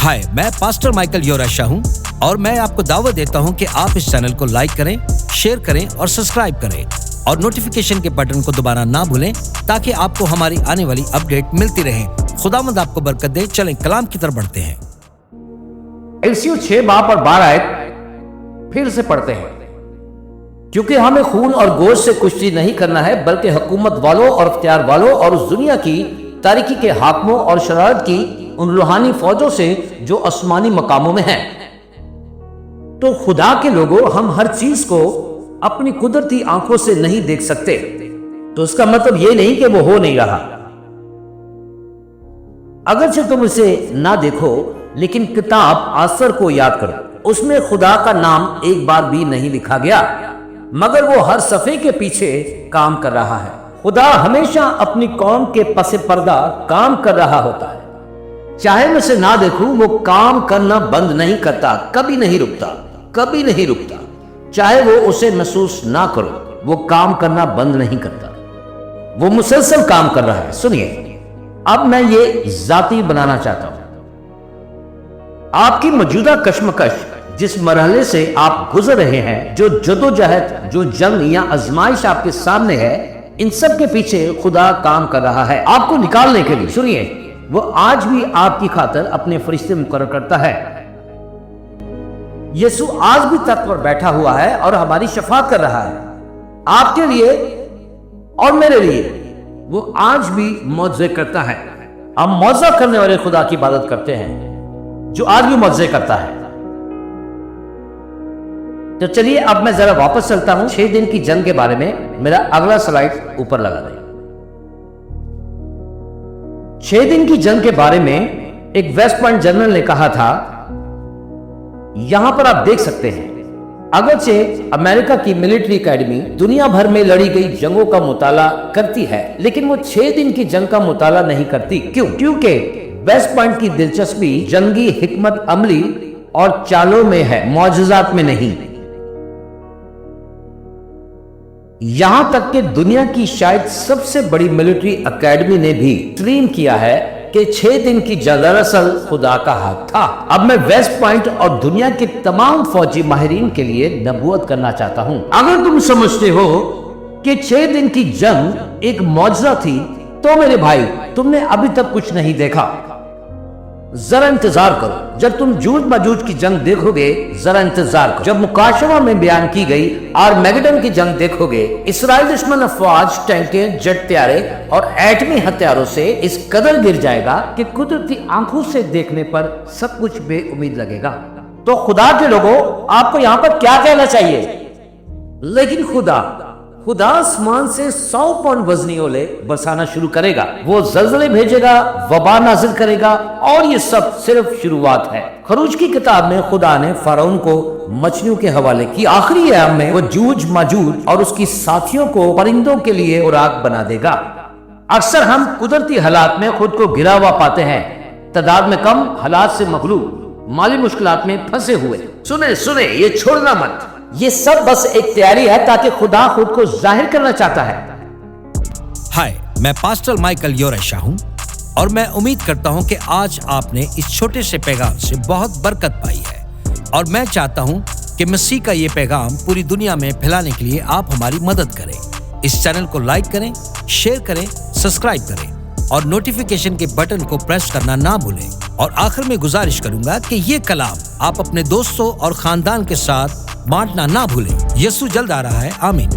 हाय, मैं pastor Michael योराशा हूँ और मैं आपको दावत देता हूँ कि आप इस चैनल को लाइक करें, शेयर करें और सब्सक्राइब करें और नोटिफिकेशन के बटन को दबाना ना भूलें ताकि आपको हमारी आने वाली अपडेट मिलती रहे। खुदावंद आपको बरकत दे। चलें कलाम की तरफ बढ़ते हैं। इफिसियों 6 बाब और 12 आयत फिर से पढ़ते हैं। क्योंकि हमें खून और गोश्त से कुश्ती नहीं करना है, बल्कि हुकूमत वालों और इख्तियार वालों और उस दुनिया की तारीकी के हाकिमों और शरारत की उन रूहानी फौजों से जो आसमानी मकामों में हैं। तो खुदा के लोगों, हम हर चीज को अपनी कुदरती आंखों से नहीं देख सकते, तो इसका मतलब ये नहीं कि वो हो नहीं रहा। अगरचे तुम इसे ना देखो, लेकिन किताब आसर को याद करो, उसमें खुदा का नाम एक बार भी नहीं लिखा गया, मगर वो हर सफ़े के पीछे काम कर रहा है। खुदा हमेशा अपनी कौम के पसे पर्दा काम कर रहा होता है। चाहे मैं उसे ना देखूं, वो काम करना बंद नहीं करता, कभी नहीं रुकता, कभी नहीं रुकता। चाहे वो उसे महसूस ना करो, वो काम करना बंद नहीं करता, वो मुसलसल काम कर रहा है। सुनिए, अब मैं ये जाती बनाना चाहता हूं। आपकी मौजूदा कश्मकश, जिस मरहले से आप गुजर रहे हैं, जो जदोजहद, जो जंग या आजमाइश आपके सामने है, इन सब के पीछे खुदा काम कर रहा है आपको निकालने के लिए। सुनिए, वो आज भी आपकी खातिर अपने फरिश्ते मुकर्रर करता है। यीशु आज भी तख्त पर बैठा हुआ है और हमारी शफाअत कर रहा है आपके लिए और मेरे लिए। वो आज भी मौजज़े करता है। हम मौजज़ा करने वाले खुदा की इबादत करते हैं जो आज भी मौजज़े करता है। तो चलिए अब मैं जरा वापस चलता हूं 6 दिन की जंग के बारे में। मेरा अगला स्लाइड ऊपर लगा दें। 6 दिन की जंग के बारे में एक वेस्ट पॉइंट जनरल ने कहा था, यहां पर आप देख सकते हैं, अगरचे अमेरिका की मिलिट्री एकेडमी दुनिया भर में लड़ी गई जंगों का मुताला करती है, लेकिन वो 6 दिन की जंग का मुताला नहीं करती। क्यों? क्योंकि वेस्ट पॉइंट की दिलचस्पी जंगी हिकमत अमली और चालों में है, मौजज़ात में नहीं। यहां तक कि दुनिया की शायद सबसे बड़ी मिलिट्री एकेडमी ने भी ट्रेन किया है कि 6 दिन की जंग दरअसल खुदा का हाथ था। अब मैं वेस्ट पॉइंट और दुनिया के तमाम फौजी माहिरीन के लिए नबूवत करना चाहता हूं। अगर तुम समझते हो कि 6 दिन की जंग एक मौजज़ा थी, तो मेरे भाई, तुमने अभी तक कुछ नहीं देखा। जरा इंतजार करो। जब तुम जूज मजूज की जंग देखोगे, जरा इंतजार करो। जब मुकाशवा में बयान की गई आर्मेगेडन की जंग देखोगे, इस्राइल दुश्मन अफवाज, टैंकें, जेट तैयारे और एटमी हथियारों से इस कदर गिर जाएगा कि कुदरती आंखों से देखने पर सब कुछ बेउम्मीद लगेगा। तो खुदा के लोगों, आपको यहां पर क्या कहना चाहिए? लेकिन खुदा आसमान से 100 पौंड वजनी ओले बरसाना शुरू करेगा। वो जल्जले भेजेगा, वबा नाजिल करेगा, और ये सब सिर्फ शुरुआत है। खरूज की किताब में खुदा ने फरौन को मछलियों के हवाले की। आखिरी आयत में वो जूज मजूज और उसकी साथियों को परिंदों के लिए खुराक बना देगा। अक्सर हम कुदरती हालात में खुद को घिरा हुआ पाते हैं, तादाद में कम, हालात से मगलूब, माली मुश्किलात में फंसे हुए। सुने, ये छोड़ना मत। ये सब बस एक तैयारी है ताकि खुदा खुद को जाहिर करना चाहता है। हाय, मैं पास्टर माइकल योराशा हूँ और मैं उम्मीद करता हूँ कि आज आपने इस छोटे से पैगाम से बहुत बरकत पाई है, और मैं चाहता हूँ कि मसीह का ये पैगाम पूरी दुनिया में फैलाने के लिए आप हमारी मदद करें। इस चैनल को लाइक करें, शेयर करें, सब्सक्राइब करें और नोटिफिकेशन के बटन को प्रेस करना ना भूलें। और आखिर में गुजारिश करूंगा कि ये कलाम आप अपने दोस्तों और खानदान के साथ बांटना ना भूलें। यीशु जल्द आ रहा है। आमीन।